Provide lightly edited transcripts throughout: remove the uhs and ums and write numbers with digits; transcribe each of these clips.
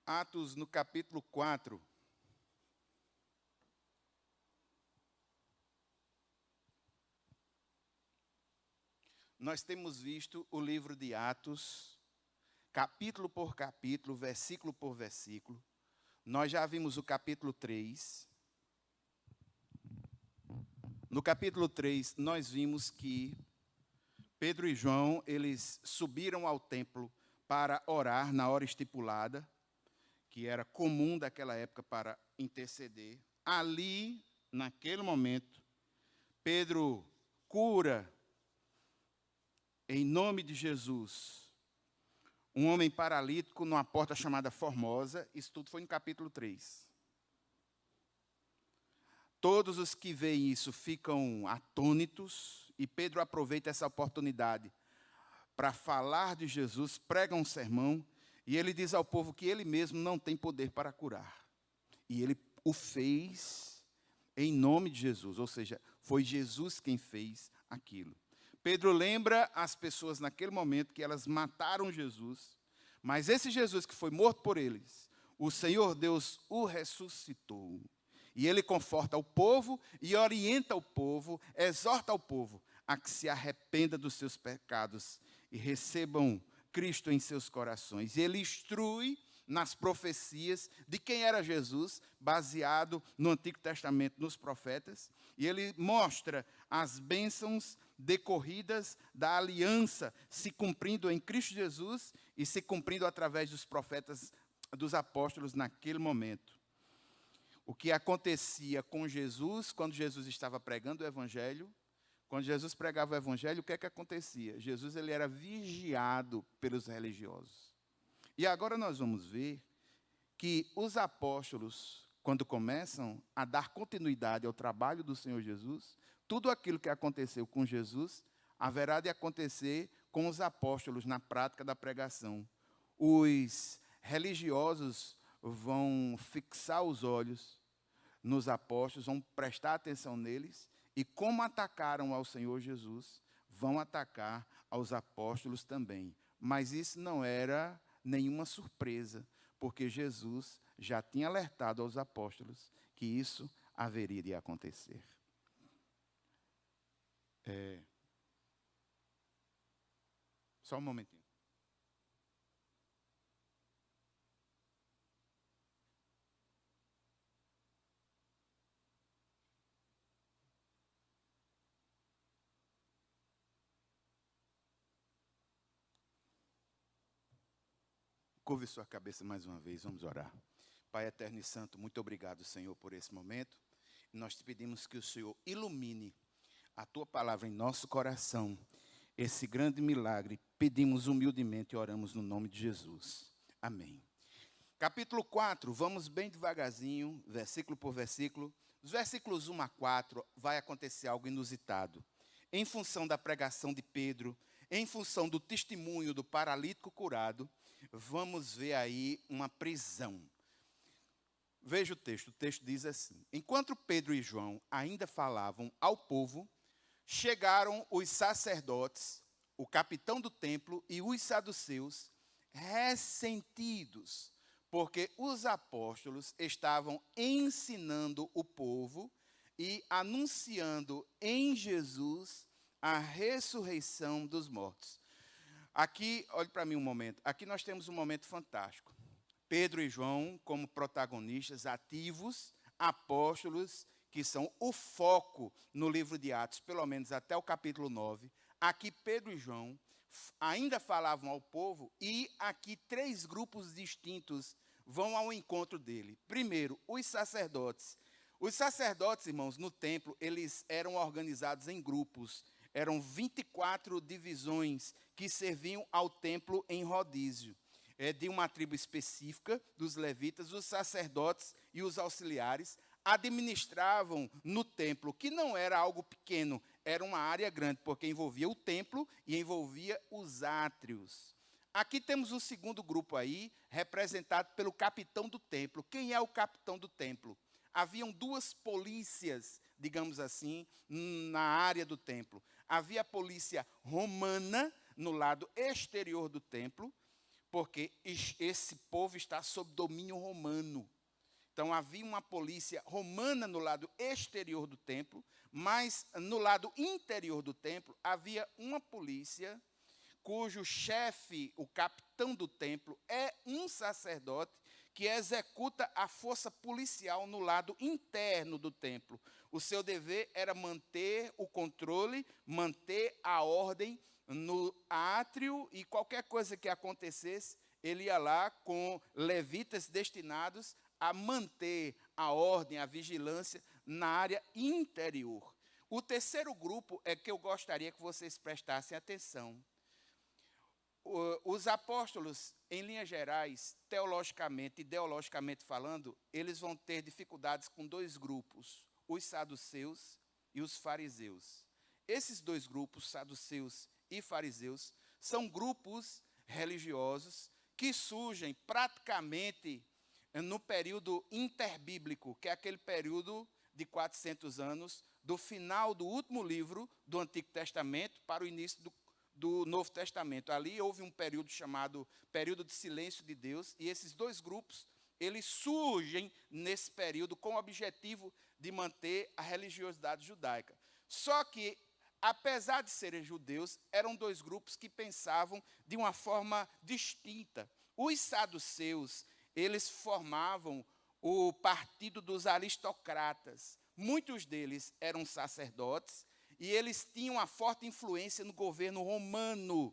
Atos, no capítulo 4. Nós temos visto o livro de Atos, capítulo por capítulo, versículo por versículo. Nós já vimos o capítulo 3. No capítulo 3, nós vimos que Pedro e João, eles subiram ao templo para orar na hora estipulada, que era comum daquela época para interceder. Ali, naquele momento, Pedro cura, em nome de Jesus, um homem paralítico numa porta chamada Formosa. Isso tudo foi no capítulo 3. Todos os que veem isso ficam atônitos, e Pedro aproveita essa oportunidade para falar de Jesus, prega um sermão, e ele diz ao povo que ele mesmo não tem poder para curar. E ele o fez em nome de Jesus, ou seja, foi Jesus quem fez aquilo. Pedro lembra as pessoas naquele momento que elas mataram Jesus, mas esse Jesus que foi morto por eles, o Senhor Deus o ressuscitou. E ele conforta o povo e orienta o povo, exorta o povo a que se arrependa dos seus pecados e recebam Cristo em seus corações. E ele instrui nas profecias de quem era Jesus, baseado no Antigo Testamento, nos profetas. E ele mostra as bênçãos decorridas da aliança se cumprindo em Cristo Jesus e se cumprindo através dos profetas, dos apóstolos naquele momento. O que acontecia com Jesus, quando Jesus estava pregando o Evangelho, quando Jesus pregava o Evangelho, o que é que acontecia? Jesus ele era vigiado pelos religiosos. E agora nós vamos ver que os apóstolos, quando começam a dar continuidade ao trabalho do Senhor Jesus, tudo aquilo que aconteceu com Jesus, haverá de acontecer com os apóstolos na prática da pregação. Os religiosos vão fixar os olhos nos apóstolos, vão prestar atenção neles, e como atacaram ao Senhor Jesus, vão atacar aos apóstolos também. Mas isso não era nenhuma surpresa, porque Jesus já tinha alertado aos apóstolos que isso haveria de acontecer. Só um momentinho. Curve sua cabeça mais uma vez, vamos orar. Pai eterno e santo, muito obrigado, Senhor, por esse momento. Nós te pedimos que o Senhor ilumine a tua palavra em nosso coração, esse grande milagre. Pedimos humildemente e oramos no nome de Jesus. Amém. Capítulo 4, vamos bem devagarzinho, versículo por versículo. Dos versículos 1 a 4 vai acontecer algo inusitado. Em função da pregação de Pedro, em função do testemunho do paralítico curado, vamos ver aí uma prisão. Veja o texto diz assim: enquanto Pedro e João ainda falavam ao povo, chegaram os sacerdotes, o capitão do templo e os saduceus, ressentidos, porque os apóstolos estavam ensinando o povo e anunciando em Jesus a ressurreição dos mortos. Aqui, olhe para mim um momento, aqui nós temos um momento fantástico. Pedro e João como protagonistas ativos, apóstolos, que são o foco no livro de Atos, pelo menos até o capítulo 9. Aqui Pedro e João ainda falavam ao povo, e aqui 3 grupos distintos vão ao encontro dele. Primeiro, os sacerdotes. Os sacerdotes, irmãos, no templo, eles eram organizados em grupos. Eram 24 divisões que serviam ao templo em rodízio. De uma tribo específica, dos levitas, os sacerdotes e os auxiliares administravam no templo, que não era algo pequeno, era uma área grande, porque envolvia o templo e envolvia os átrios. Aqui temos o segundo grupo aí, representado pelo capitão do templo. Quem é o capitão do templo? Haviam 2 polícias, digamos assim, na área do templo. Havia a polícia romana, no lado exterior do templo, porque esse povo está sob domínio romano. Então, havia uma polícia romana no lado exterior do templo, mas no lado interior do templo havia uma polícia cujo chefe, o capitão do templo, é um sacerdote que executa a força policial no lado interno do templo. O seu dever era manter o controle, manter a ordem no átrio, e qualquer coisa que acontecesse, ele ia lá com levitas destinados a manter a ordem, a vigilância na área interior. O terceiro grupo é que eu gostaria que vocês prestassem atenção. Os apóstolos, em linhas gerais, teologicamente, ideologicamente falando, eles vão ter dificuldades com dois grupos, os saduceus e os fariseus. Esses dois grupos, saduceus e fariseus, são grupos religiosos que surgem praticamente no período interbíblico, que é aquele período de 400 anos, do final do último livro do Antigo Testamento para o início do Novo Testamento. Ali houve um período chamado período de silêncio de Deus, e esses dois grupos, eles surgem nesse período com o objetivo de manter a religiosidade judaica. Só que, apesar de serem judeus, eram dois grupos que pensavam de uma forma distinta. Os saduceus, eles formavam o partido dos aristocratas. Muitos deles eram sacerdotes, e eles tinham uma forte influência no governo romano.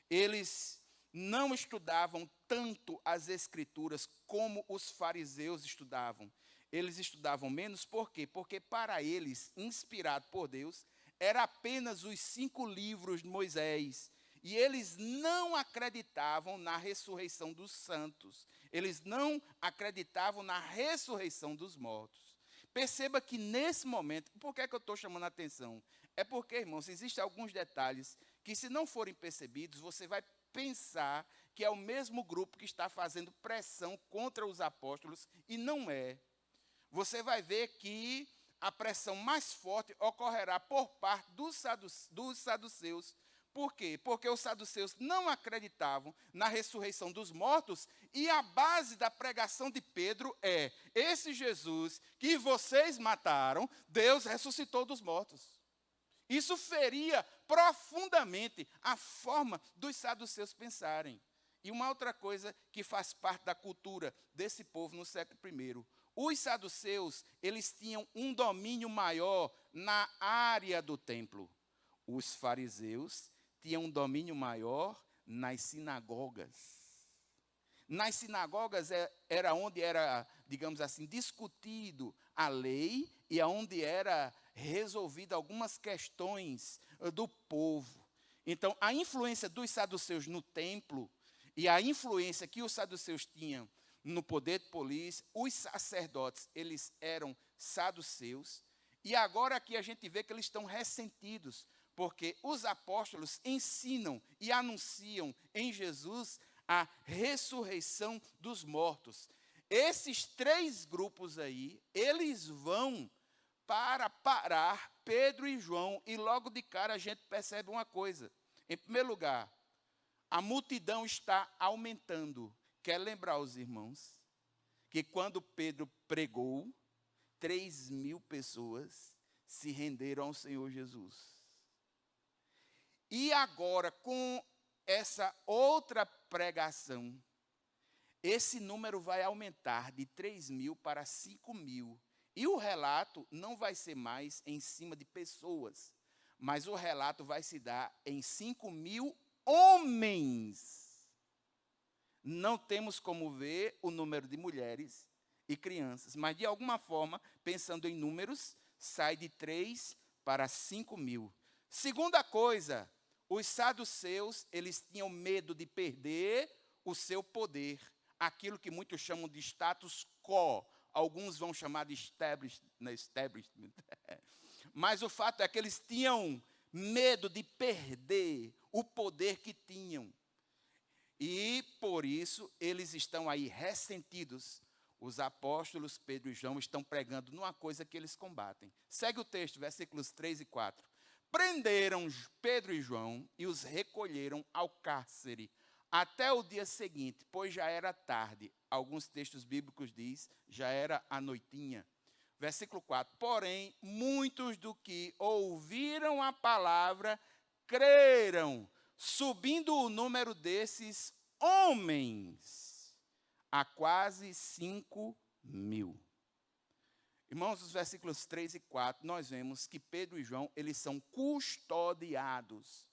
Eles não estudavam tanto as escrituras como os fariseus estudavam. Eles estudavam menos, por quê? Porque para eles, inspirado por Deus, era apenas os 5 livros de Moisés. E eles não acreditavam na ressurreição dos santos. Eles não acreditavam na ressurreição dos mortos. Perceba que nesse momento, por que é que eu estou chamando a atenção? É porque, irmãos, existem alguns detalhes que, se não forem percebidos, você vai pensar que é o mesmo grupo que está fazendo pressão contra os apóstolos, e não é. Você vai ver que a pressão mais forte ocorrerá por parte dos saduceus. Por quê? Porque os saduceus não acreditavam na ressurreição dos mortos, e a base da pregação de Pedro é: esse Jesus que vocês mataram, Deus ressuscitou dos mortos. Isso feria profundamente a forma dos saduceus pensarem. E uma outra coisa que faz parte da cultura desse povo no século I. Os saduceus, eles tinham um domínio maior na área do templo. Os fariseus tinham um domínio maior nas sinagogas. Nas sinagogas era onde era, digamos assim, discutido a lei, e onde era resolvido algumas questões do povo. Então, a influência dos saduceus no templo e a influência que os saduceus tinham no poder de polícia, os sacerdotes, eles eram saduceus, e agora aqui a gente vê que eles estão ressentidos, porque os apóstolos ensinam e anunciam em Jesus a ressurreição dos mortos. Esses 3 grupos aí, eles vão para parar Pedro e João, e logo de cara a gente percebe uma coisa. Em primeiro lugar, a multidão está aumentando. Quer lembrar os irmãos que quando Pedro pregou, 3.000 pessoas se renderam ao Senhor Jesus. E agora, com essa outra pregação, esse número vai aumentar de 3.000 para 5.000. E o relato não vai ser mais em cima de pessoas, mas o relato vai se dar em 5.000 homens. Não temos como ver o número de mulheres e crianças, mas de alguma forma, pensando em números, sai de 3 para 5.000. Segunda coisa, os saduceus, eles tinham medo de perder o seu poder, aquilo que muitos chamam de status quo. Alguns vão chamar de establishment. Mas o fato é que eles tinham medo de perder o poder que tinham. E, por isso, eles estão aí ressentidos. Os apóstolos Pedro e João estão pregando numa coisa que eles combatem. Segue o texto, versículos 3 e 4. Prenderam Pedro e João e os recolheram ao cárcere, até o dia seguinte, pois já era tarde. Alguns textos bíblicos diz, já era a noitinha. Versículo 4. Porém, muitos do que ouviram a palavra creram, subindo o número desses homens a quase 5.000. Irmãos, os versículos 3 e 4, nós vemos que Pedro e João, eles são custodiados.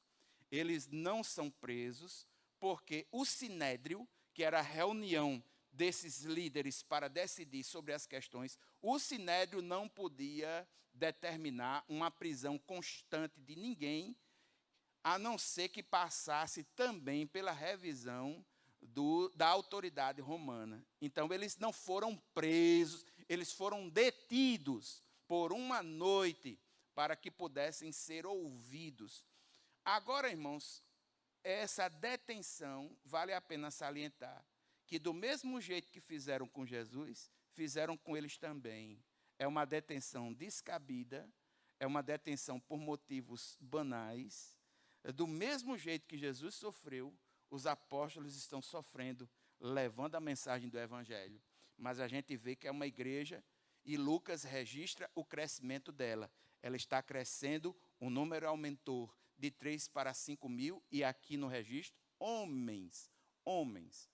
Eles não são presos, porque o sinédrio, que era a reunião desses líderes para decidir sobre as questões, o sinédrio não podia determinar uma prisão constante de ninguém, a não ser que passasse também pela revisão da autoridade romana. Então, eles não foram presos, eles foram detidos por uma noite para que pudessem ser ouvidos. Agora, irmãos, essa detenção, vale a pena salientar, que do mesmo jeito que fizeram com Jesus, fizeram com eles também. É uma detenção descabida, é uma detenção por motivos banais. Do mesmo jeito que Jesus sofreu, os apóstolos estão sofrendo, levando a mensagem do Evangelho. Mas a gente vê que é uma igreja, e Lucas registra o crescimento dela. Ela está crescendo, o número aumentou de 3 para 5.000, e aqui no registro, homens.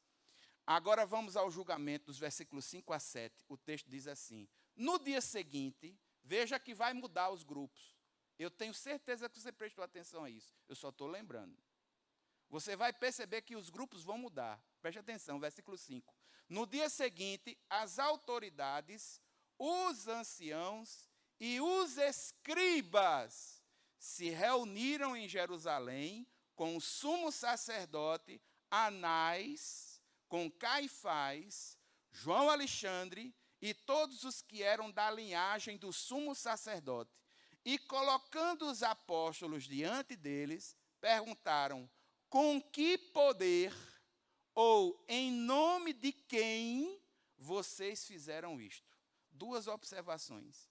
Agora vamos ao julgamento, dos versículos 5 a 7. O texto diz assim: no dia seguinte, veja que vai mudar os grupos. Eu tenho certeza que você prestou atenção a isso. Eu só estou lembrando. Você vai perceber que os grupos vão mudar. Preste atenção, versículo 5. No dia seguinte, as autoridades, os anciãos e os escribas se reuniram em Jerusalém com o sumo sacerdote Anás, com Caifás, João Alexandre e todos os que eram da linhagem do sumo sacerdote. E colocando os apóstolos diante deles, perguntaram: com que poder ou em nome de quem vocês fizeram isto? Duas observações.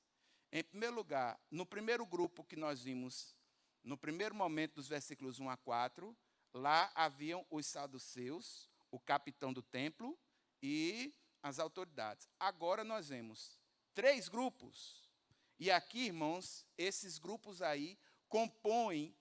Em primeiro lugar, no primeiro grupo que nós vimos, no primeiro momento dos versículos 1 a 4, lá haviam os saduceus, o capitão do templo e as autoridades. Agora nós vemos 3 grupos. E aqui, irmãos, esses grupos aí compõem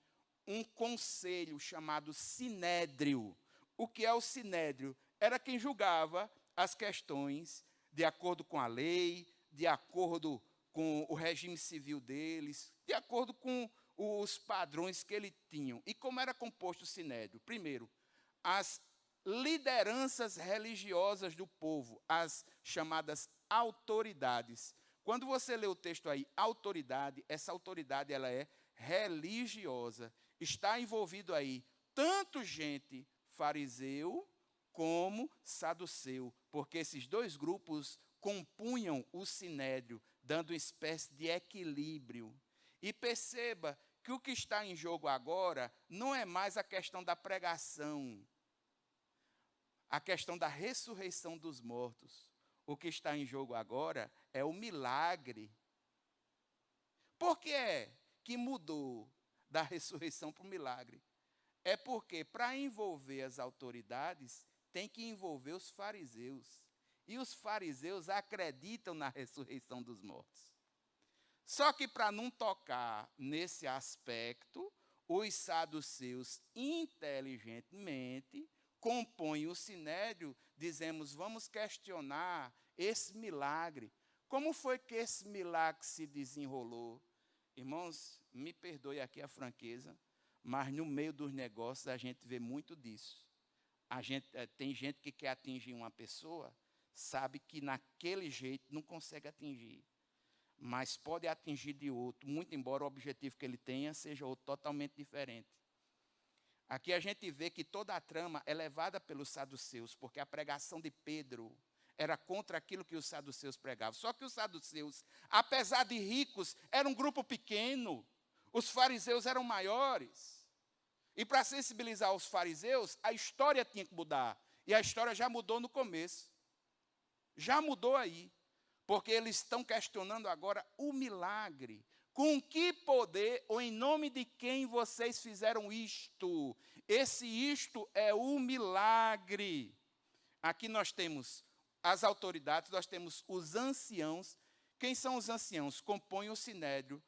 um conselho chamado sinédrio. O que é o sinédrio? Era quem julgava as questões de acordo com a lei, de acordo com o regime civil deles, de acordo com os padrões que eles tinham. E como era composto o sinédrio? Primeiro, as lideranças religiosas do povo, as chamadas autoridades. Quando você lê o texto aí, autoridade, essa autoridade ela é religiosa. Está envolvido aí tanto gente fariseu como saduceu, porque esses 2 grupos compunham o sinédrio, dando uma espécie de equilíbrio. E perceba que o que está em jogo agora não é mais a questão da pregação, a questão da ressurreição dos mortos. O que está em jogo agora é o milagre. Por que é que mudou da ressurreição para o milagre? É porque, para envolver as autoridades, tem que envolver os fariseus. E os fariseus acreditam na ressurreição dos mortos. Só que, para não tocar nesse aspecto, os saduceus inteligentemente compõem o sinédrio, dizemos, vamos questionar esse milagre. Como foi que esse milagre se desenrolou? Irmãos, me perdoe aqui a franqueza, mas no meio dos negócios a gente vê muito disso. Tem gente que quer atingir uma pessoa, sabe que naquele jeito não consegue atingir, mas pode atingir de outro, muito embora o objetivo que ele tenha seja outro totalmente diferente. Aqui a gente vê que toda a trama é levada pelos saduceus, porque a pregação de Pedro era contra aquilo que os saduceus pregavam. Só que os saduceus, apesar de ricos, eram um grupo pequeno. Os fariseus eram maiores. E para sensibilizar os fariseus, a história tinha que mudar. E a história já mudou no começo. Já mudou aí. Porque eles estão questionando agora o milagre. Com que poder ou em nome de quem vocês fizeram isto? Esse isto é o milagre. Aqui nós temos as autoridades, nós temos os anciãos. Quem são os anciãos? Compõem o sinédrio.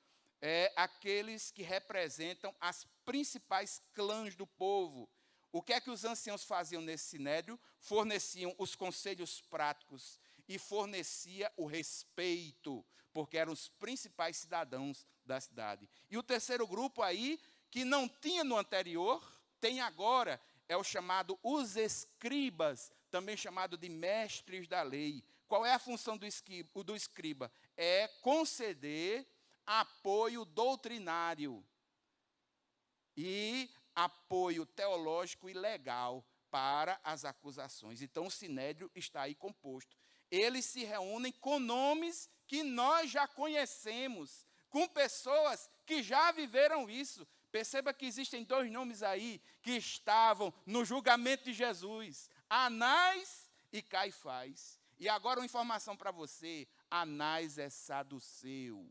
Aqueles que representam as principais clãs do povo. O que é que os anciãos faziam nesse sinédrio? Forneciam os conselhos práticos e fornecia o respeito, porque eram os principais cidadãos da cidade. E o terceiro grupo aí, que não tinha no anterior, tem agora, é o chamado os escribas, também chamado de mestres da lei. Qual é a função do escriba? É conceder apoio doutrinário e apoio teológico e legal para as acusações. Então, o sinédrio está aí composto. Eles se reúnem com nomes que nós já conhecemos, com pessoas que já viveram isso. Perceba que existem dois nomes aí que estavam no julgamento de Jesus: Anás e Caifás. E agora uma informação para você: Anás é saduceu.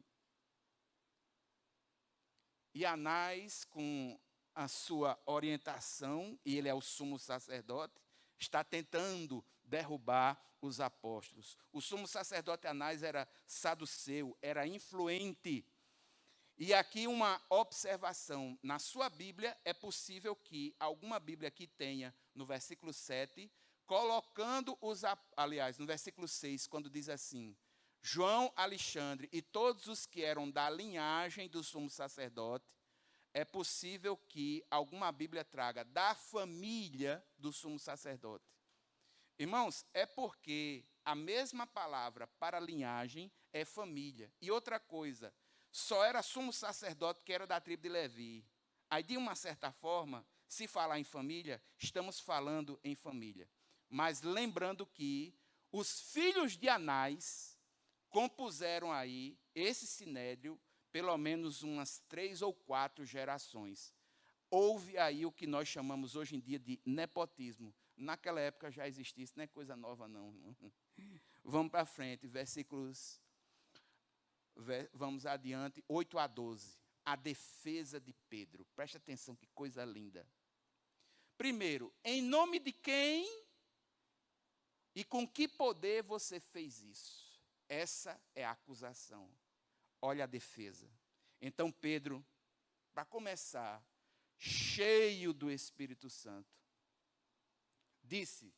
E Anás, com a sua orientação, e ele é o sumo sacerdote, está tentando derrubar os apóstolos. O sumo sacerdote Anás era saduceu, era influente. E aqui uma observação: na sua Bíblia é possível que alguma Bíblia aqui tenha, no versículo 7, colocando aliás, no versículo 6, quando diz assim: João, Alexandre e todos os que eram da linhagem do sumo sacerdote, é possível que alguma Bíblia traga da família do sumo sacerdote. Irmãos, é porque a mesma palavra para linhagem é família. E outra coisa, só era sumo sacerdote que era da tribo de Levi. Aí, de uma certa forma, se falar em família, estamos falando em família. Mas lembrando que os filhos de Anás compuseram aí esse sinédrio pelo menos umas 3 ou 4 gerações. Houve aí o que nós chamamos hoje em dia de nepotismo. Naquela época já existia, isso não é coisa nova não. Vamos para frente, vamos adiante, 8 a 12. A defesa de Pedro. Preste atenção, que coisa linda. Primeiro, em nome de quem e com que poder você fez isso? Essa é a acusação. Olha a defesa. Então Pedro, para começar, cheio do Espírito Santo, disse: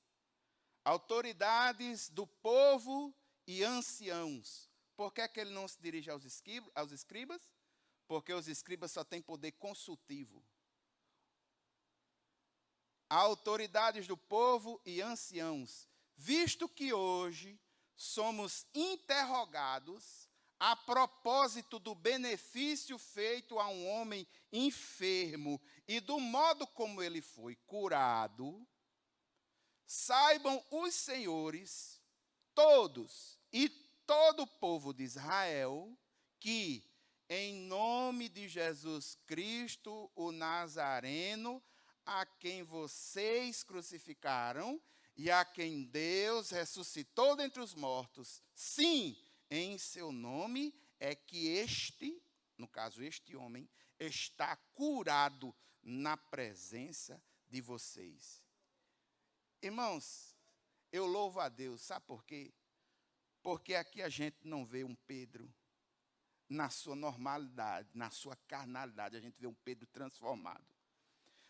autoridades do povo e anciãos. Por que é que ele não se dirige aos escribas? Porque os escribas só têm poder consultivo. Autoridades do povo e anciãos, visto que hoje somos interrogados a propósito do benefício feito a um homem enfermo e do modo como ele foi curado, saibam os senhores, todos e todo o povo de Israel, que, em nome de Jesus Cristo, o Nazareno, a quem vocês crucificaram e a quem Deus ressuscitou dentre os mortos, sim, em seu nome é que no caso este homem, está curado na presença de vocês. Irmãos, eu louvo a Deus, sabe por quê? Porque aqui a gente não vê um Pedro na sua normalidade, na sua carnalidade, a gente vê um Pedro transformado.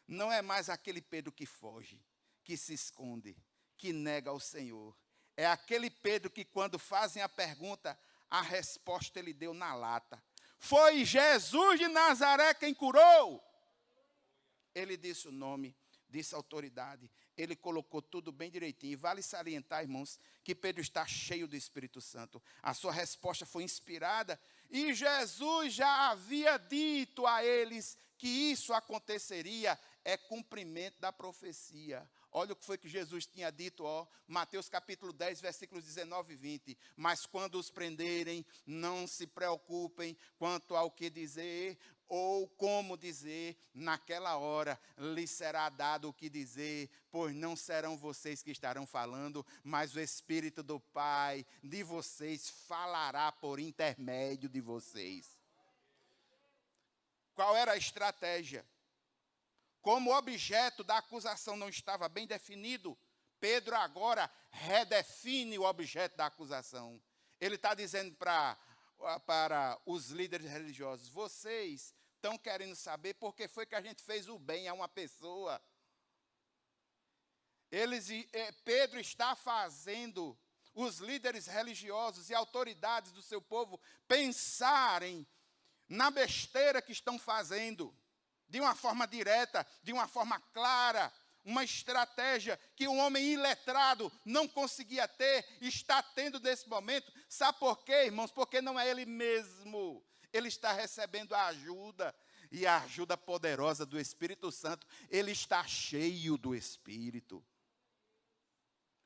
Não é mais aquele Pedro que foge, que se esconde, que nega ao Senhor. É aquele Pedro que, quando fazem a pergunta, a resposta ele deu na lata. Foi Jesus de Nazaré quem curou? Ele disse o nome, disse a autoridade, ele colocou tudo bem direitinho. E vale salientar, irmãos, que Pedro está cheio do Espírito Santo. A sua resposta foi inspirada e Jesus já havia dito a eles que isso aconteceria, é cumprimento da profecia. Olha o que foi que Jesus tinha dito, Mateus capítulo 10, versículos 19 e 20. Mas quando os prenderem, não se preocupem quanto ao que dizer ou como dizer. Naquela hora lhes será dado o que dizer, pois não serão vocês que estarão falando, mas o Espírito do Pai de vocês falará por intermédio de vocês. Qual era a estratégia? Como o objeto da acusação não estava bem definido, Pedro agora redefine o objeto da acusação. Ele está dizendo para os líderes religiosos: vocês estão querendo saber por que foi que a gente fez o bem a uma pessoa. Pedro está fazendo os líderes religiosos e autoridades do seu povo pensarem na besteira que estão fazendo, de uma forma direta, de uma forma clara, uma estratégia que um homem iletrado não conseguia ter, está tendo nesse momento. Sabe por quê, irmãos? Porque não é ele mesmo. Ele está recebendo a ajuda, e a ajuda poderosa do Espírito Santo. Ele está cheio do Espírito.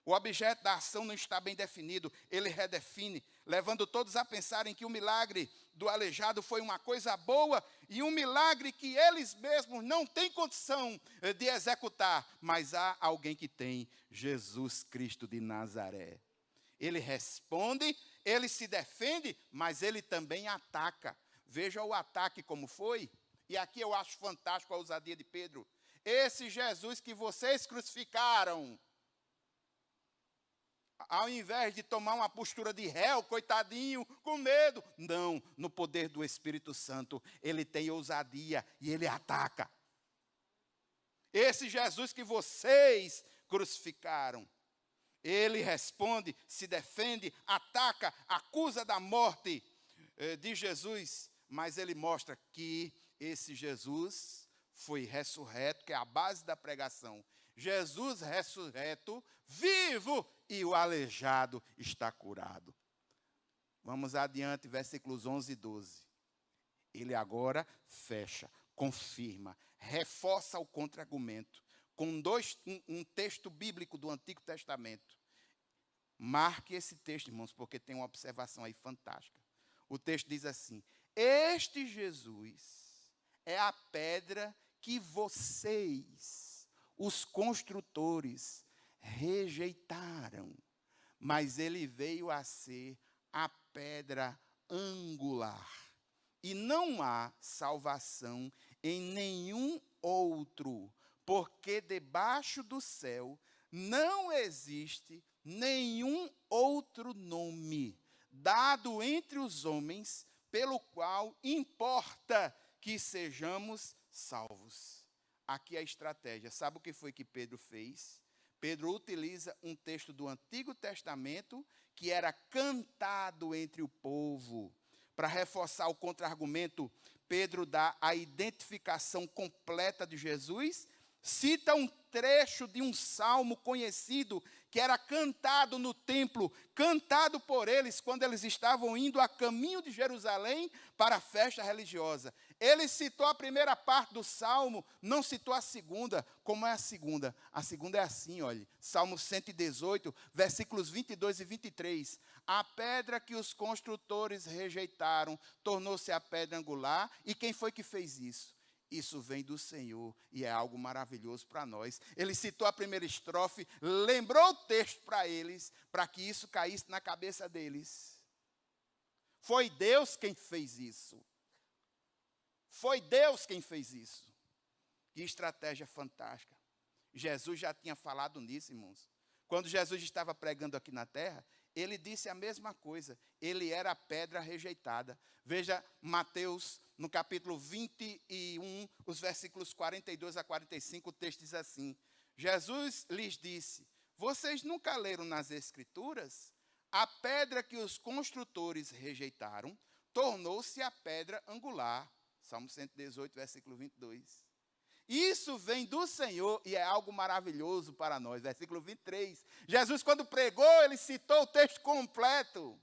O objeto da ação não está bem definido, ele redefine, levando todos a pensarem que o milagre do aleijado foi uma coisa boa e um milagre que eles mesmos não têm condição de executar, mas há alguém que tem, Jesus Cristo de Nazaré. Ele responde, ele se defende, mas ele também ataca. Veja o ataque como foi, e aqui eu acho fantástico a ousadia de Pedro. Esse Jesus que vocês crucificaram, ao invés de tomar uma postura de réu, coitadinho, com medo, não, no poder do Espírito Santo, ele tem ousadia e ele ataca. Esse Jesus que vocês crucificaram, ele responde, se defende, ataca, acusa da morte de Jesus, mas ele mostra que esse Jesus foi ressurreto, que é a base da pregação. Jesus ressurreto, vivo, e o aleijado está curado. Vamos adiante, versículos 11 e 12. Ele agora fecha, confirma, reforça o contra-argumento, com um texto bíblico do Antigo Testamento. Marque esse texto, irmãos, porque tem uma observação aí fantástica. O texto diz assim: este Jesus é a pedra que vocês, os construtores, rejeitaram, mas ele veio a ser a pedra angular. E não há salvação em nenhum outro, porque debaixo do céu não existe nenhum outro nome dado entre os homens pelo qual importa que sejamos salvos. Aqui a estratégia. Sabe o que foi que Pedro fez? Pedro utiliza um texto do Antigo Testamento que era cantado entre o povo. Para reforçar o contra-argumento, Pedro dá a identificação completa de Jesus, cita um trecho de um salmo conhecido que era cantado no templo, cantado por eles quando eles estavam indo a caminho de Jerusalém para a festa religiosa. Ele citou a primeira parte do salmo, não citou a segunda. Como é a segunda? A segunda é assim, olha, Salmo 118, versículos 22 e 23. A pedra que os construtores rejeitaram tornou-se a pedra angular. E quem foi que fez isso? Isso vem do Senhor e é algo maravilhoso para nós. Ele citou a primeira estrofe, lembrou o texto para eles, para que isso caísse na cabeça deles. Foi Deus quem fez isso. Foi Deus quem fez isso. Que estratégia fantástica. Jesus já tinha falado nisso, irmãos. Quando Jesus estava pregando aqui na terra, ele disse a mesma coisa. Ele era a pedra rejeitada. Veja Mateus, no capítulo 21, os versículos 42 a 45, o texto diz assim: Jesus lhes disse: vocês nunca leram nas Escrituras? A pedra que os construtores rejeitaram tornou-se a pedra angular. Salmo 118, versículo 22. Isso vem do Senhor e é algo maravilhoso para nós. Versículo 23. Jesus, quando pregou, ele citou o texto completo.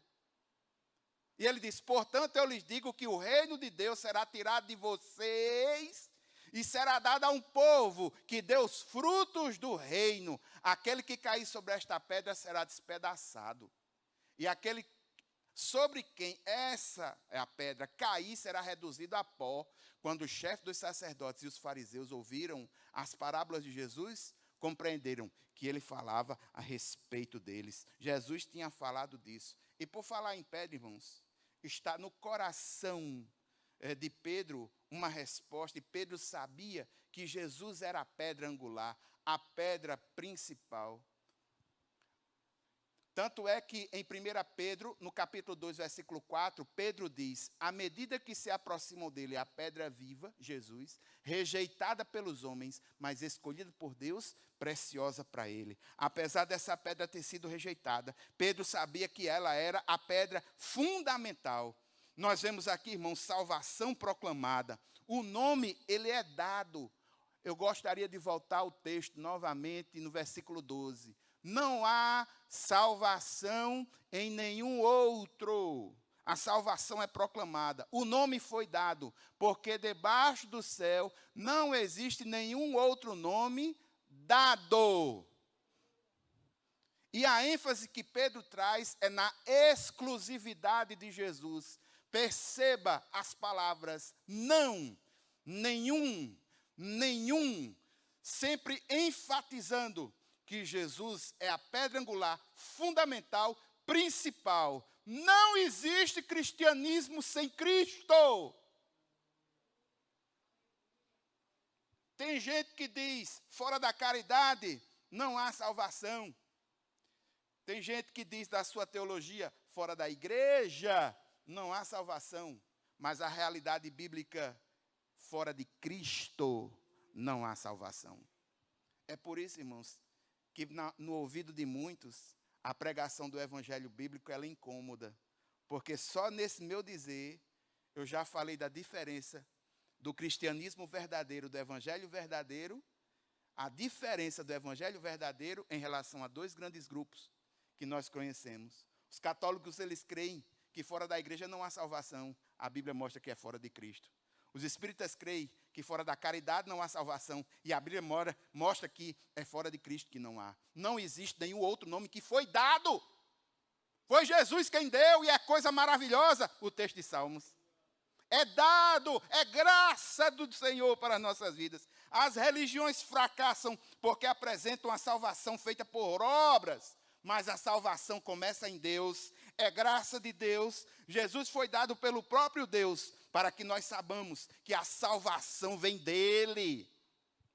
E ele diz: portanto, eu lhes digo que o reino de Deus será tirado de vocês e será dado a um povo que dê os frutos do reino. Aquele que cair sobre esta pedra será despedaçado. E aquele sobre quem essa é a pedra cair será reduzido a pó. Quando o chefe dos sacerdotes e os fariseus ouviram as parábolas de Jesus, compreenderam que ele falava a respeito deles. Jesus tinha falado disso. E por falar em pedra, irmãos, está no coração de Pedro uma resposta, e Pedro sabia que Jesus era a pedra angular, a pedra principal. Tanto é que em 1 Pedro, no capítulo 2, versículo 4, Pedro diz: à medida que se aproximam dele a pedra viva, Jesus, rejeitada pelos homens, mas escolhida por Deus, preciosa para ele. Apesar dessa pedra ter sido rejeitada, Pedro sabia que ela era a pedra fundamental. Nós vemos aqui, irmãos, salvação proclamada. O nome, ele é dado. Eu gostaria de voltar ao texto novamente no versículo 12. Não há salvação em nenhum outro. A salvação é proclamada. O nome foi dado, porque debaixo do céu não existe nenhum outro nome dado. E a ênfase que Pedro traz é na exclusividade de Jesus. Perceba as palavras não, nenhum, nenhum, sempre enfatizando que Jesus é a pedra angular, fundamental, principal. Não existe cristianismo sem Cristo. Tem gente que diz, fora da caridade, não há salvação. Tem gente que diz da sua teologia, fora da igreja, não há salvação. Mas a realidade bíblica, fora de Cristo, não há salvação. É por isso, irmãos, que no ouvido de muitos, a pregação do evangelho bíblico ela é incômoda. Porque só nesse meu dizer, eu já falei da diferença do cristianismo verdadeiro, do evangelho verdadeiro, a diferença do evangelho verdadeiro em relação a dois grandes grupos que nós conhecemos. Os católicos, eles creem que fora da igreja não há salvação. A Bíblia mostra que é fora de Cristo. Os espíritas creem que fora da caridade não há salvação. E a Bíblia mostra que é fora de Cristo que não há. Não existe nenhum outro nome que foi dado. Foi Jesus quem deu e é coisa maravilhosa. O texto de Salmos. É dado, é graça do Senhor para as nossas vidas. As religiões fracassam porque apresentam a salvação feita por obras. Mas a salvação começa em Deus. É graça de Deus. Jesus foi dado pelo próprio Deus para que nós saibamos que a salvação vem dele.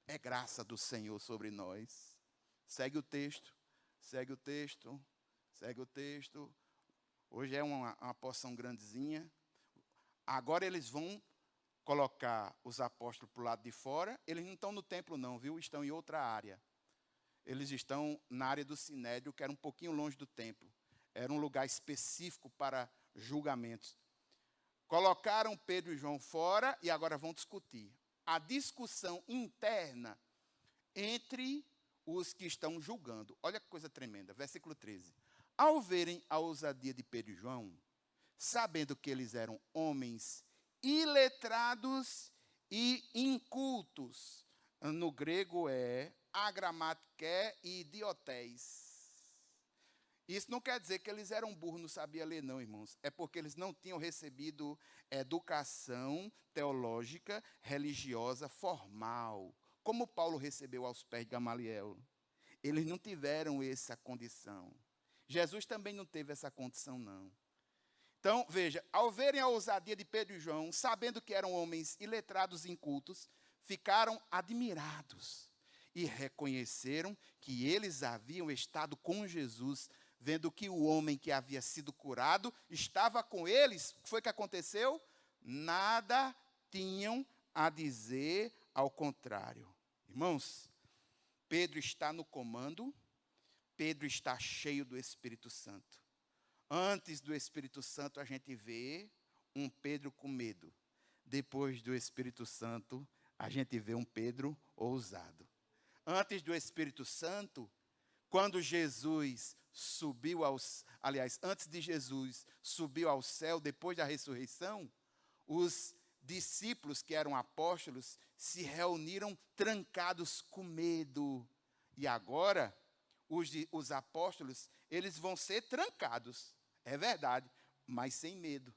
É graça do Senhor sobre nós. Segue o texto, segue o texto, segue o texto. Hoje é uma porção grandezinha. Agora eles vão colocar os apóstolos para o lado de fora. Eles não estão no templo não, viu? Estão em outra área. Eles estão na área do Sinédrio, que era um pouquinho longe do templo. Era um lugar específico para julgamentos. Colocaram Pedro e João fora e agora vão discutir. A discussão interna entre os que estão julgando. Olha que coisa tremenda, versículo 13. Ao verem a ousadia de Pedro e João, sabendo que eles eram homens iletrados e incultos. No grego é agramatké e idiotés. Isso não quer dizer que eles eram burros, não sabiam ler, não, irmãos. É porque eles não tinham recebido educação teológica, religiosa, formal, como Paulo recebeu aos pés de Gamaliel. Eles não tiveram essa condição. Jesus também não teve essa condição, não. Então, veja, ao verem a ousadia de Pedro e João, sabendo que eram homens iletrados e incultos, ficaram admirados e reconheceram que eles haviam estado com Jesus, vendo que o homem que havia sido curado estava com eles. O que foi que aconteceu? Nada tinham a dizer ao contrário. Irmãos, Pedro está no comando, Pedro está cheio do Espírito Santo. Antes do Espírito Santo, a gente vê um Pedro com medo. Depois do Espírito Santo, a gente vê um Pedro ousado. Antes do Espírito Santo, quando Jesus subiu antes de Jesus subiu ao céu, depois da ressurreição, os discípulos que eram apóstolos se reuniram trancados com medo. E agora, os apóstolos, eles vão ser trancados, é verdade, mas sem medo.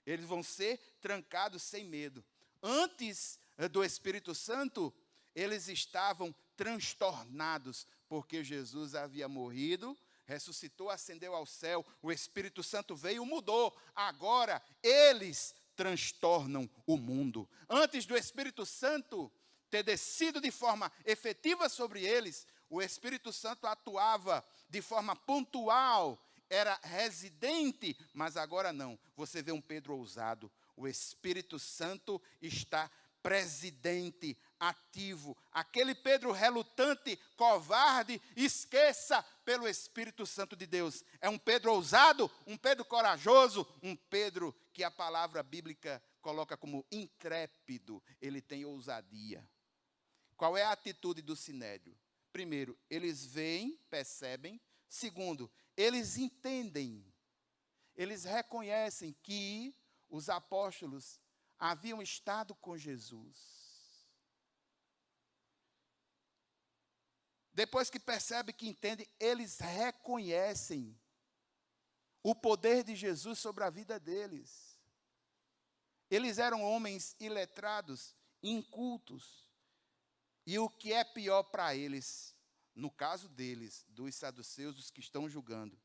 Eles vão ser trancados sem medo. Antes do Espírito Santo, eles estavam transtornados, porque Jesus havia morrido, ressuscitou, ascendeu ao céu, o Espírito Santo veio e mudou. Agora, eles transtornam o mundo. Antes do Espírito Santo ter descido de forma efetiva sobre eles, o Espírito Santo atuava de forma pontual, era residente, mas agora não. Você vê um Pedro ousado. O Espírito Santo está presidente, ativo. Aquele Pedro relutante, covarde, esqueça pelo Espírito Santo de Deus. É um Pedro ousado, um Pedro corajoso, um Pedro que a palavra bíblica coloca como intrépido. Ele tem ousadia. Qual é a atitude do sinédrio? Primeiro, eles veem, percebem. Segundo, eles entendem. Eles reconhecem que os apóstolos haviam estado com Jesus. Depois que percebem, que entendem, eles reconhecem o poder de Jesus sobre a vida deles. Eles eram homens iletrados, incultos. E o que é pior para eles, no caso deles, dos saduceus, dos que estão julgando,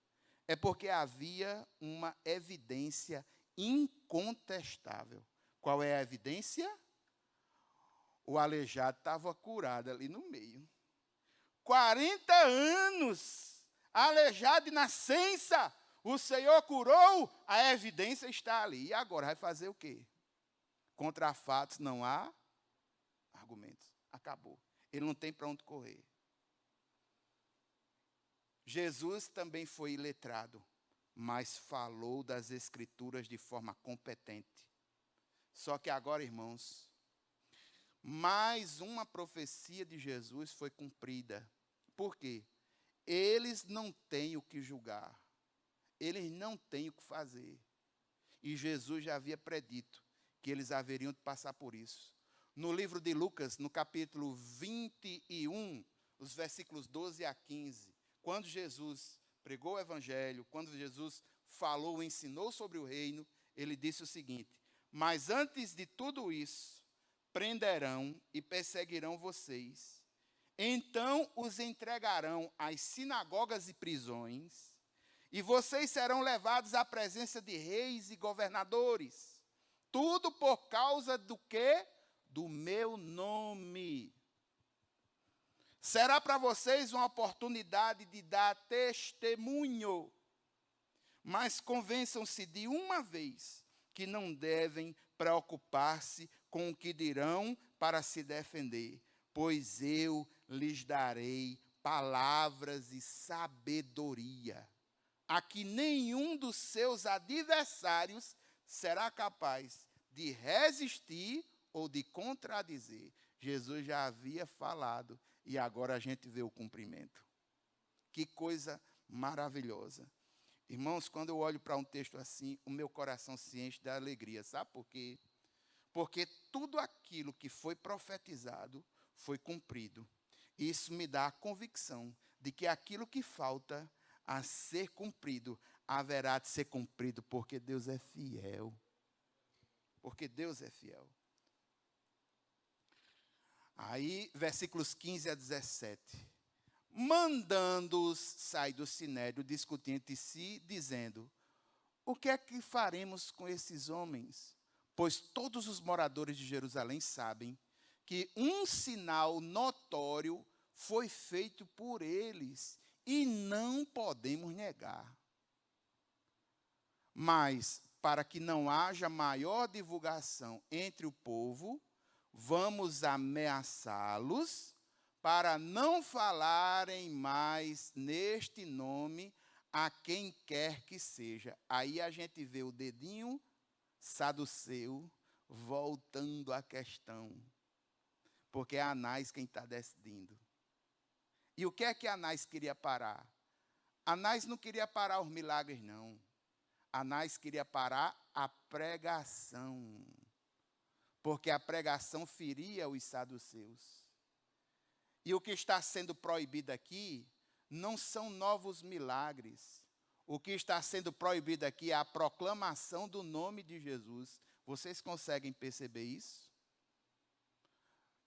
é porque havia uma evidência incontestável. Qual é a evidência? O aleijado estava curado ali no meio. 40 anos, aleijado de nascença, o Senhor curou, a evidência está ali. E agora vai fazer o quê? Contra fatos não há argumentos. Acabou. Ele não tem para onde correr. Jesus também foi iletrado, mas falou das Escrituras de forma competente. Só que agora, irmãos, mais uma profecia de Jesus foi cumprida. Por quê? Eles não têm o que julgar. Eles não têm o que fazer. E Jesus já havia predito que eles haveriam de passar por isso. No livro de Lucas, no capítulo 21, os versículos 12 a 15, quando Jesus pregou o evangelho, quando Jesus falou, ensinou sobre o reino, ele disse o seguinte: mas antes de tudo isso, prenderão e perseguirão vocês. Então os entregarão às sinagogas e prisões, e vocês serão levados à presença de reis e governadores. Tudo por causa do quê? Do meu nome. Será para vocês uma oportunidade de dar testemunho. Mas convençam-se de uma vez que não devem preocupar-se com o que dirão para se defender, pois eu lhes darei palavras e sabedoria, a que nenhum dos seus adversários será capaz de resistir ou de contradizer. Jesus já havia falado e agora a gente vê o cumprimento. Que coisa maravilhosa. Irmãos, quando eu olho para um texto assim, o meu coração se enche de alegria. Sabe por quê? Porque tudo aquilo que foi profetizado foi cumprido. Isso me dá a convicção de que aquilo que falta a ser cumprido, haverá de ser cumprido, porque Deus é fiel. Porque Deus é fiel. Aí, versículos 15 a 17. Mandando-os sair do sinédrio, discutindo entre si, dizendo: o que é que faremos com esses homens? Pois todos os moradores de Jerusalém sabem que um sinal notório foi feito por eles, e não podemos negar. Mas, para que não haja maior divulgação entre o povo, vamos ameaçá-los para não falarem mais neste nome a quem quer que seja. Aí a gente vê o dedinho saduceu voltando à questão. Porque é Anás quem está decidindo. E o que é que Anás queria parar? Anás não queria parar os milagres, não. Anás queria parar a pregação. Porque a pregação feria os saduceus. E o que está sendo proibido aqui não são novos milagres. O que está sendo proibido aqui é a proclamação do nome de Jesus. Vocês conseguem perceber isso?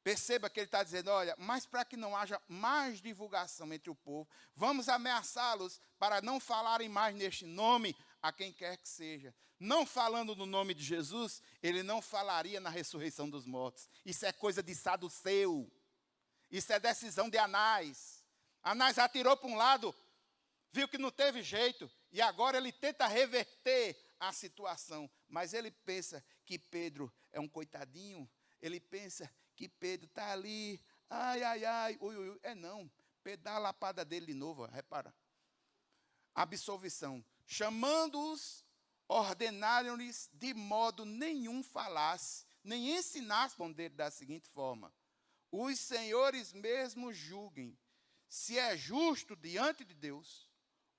Perceba que ele está dizendo: olha, mas para que não haja mais divulgação entre o povo, vamos ameaçá-los para não falarem mais neste nome a quem quer que seja. Não falando no nome de Jesus, ele não falaria na ressurreição dos mortos. Isso é coisa de saduceu. Isso é decisão de Anás. Anás atirou para um lado, viu que não teve jeito, e agora ele tenta reverter a situação. Mas ele pensa que Pedro é um coitadinho, ele pensa que Pedro está ali, ai, ai, ai, ui, ui, ui. Não, Pedro dá a lapada dele de novo, repara. Absolvição. Chamando-os, ordenaram-lhes de modo nenhum falasse, nem ensinasse a responder da seguinte forma: os senhores mesmos julguem se é justo diante de Deus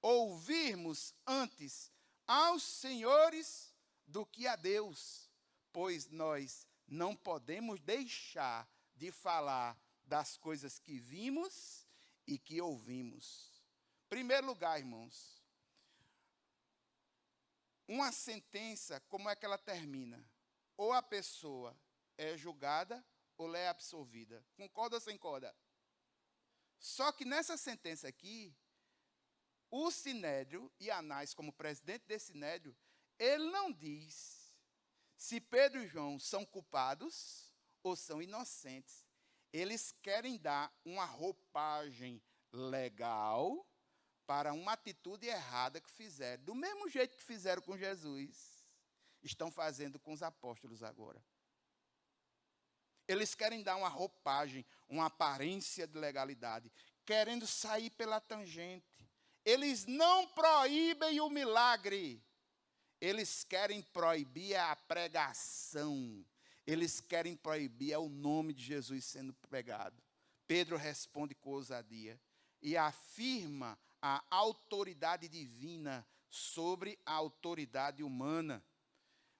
ouvirmos antes aos senhores do que a Deus, pois nós não podemos deixar de falar das coisas que vimos e que ouvimos. Primeiro lugar, irmãos, uma sentença, como é que ela termina? Ou a pessoa é julgada ou ela é absolvida. Concorda ou sem concorda? Só que nessa sentença aqui, o Sinédrio, e Anás como presidente desse Sinédrio, ele não diz se Pedro e João são culpados ou são inocentes. Eles querem dar uma roupagem legal para uma atitude errada que fizeram. Do mesmo jeito que fizeram com Jesus, estão fazendo com os apóstolos agora. Eles querem dar uma roupagem, uma aparência de legalidade, querendo sair pela tangente. Eles não proíbem o milagre. Eles querem proibir a pregação. Eles querem proibir o nome de Jesus sendo pregado. Pedro responde com ousadia e afirma a autoridade divina sobre a autoridade humana.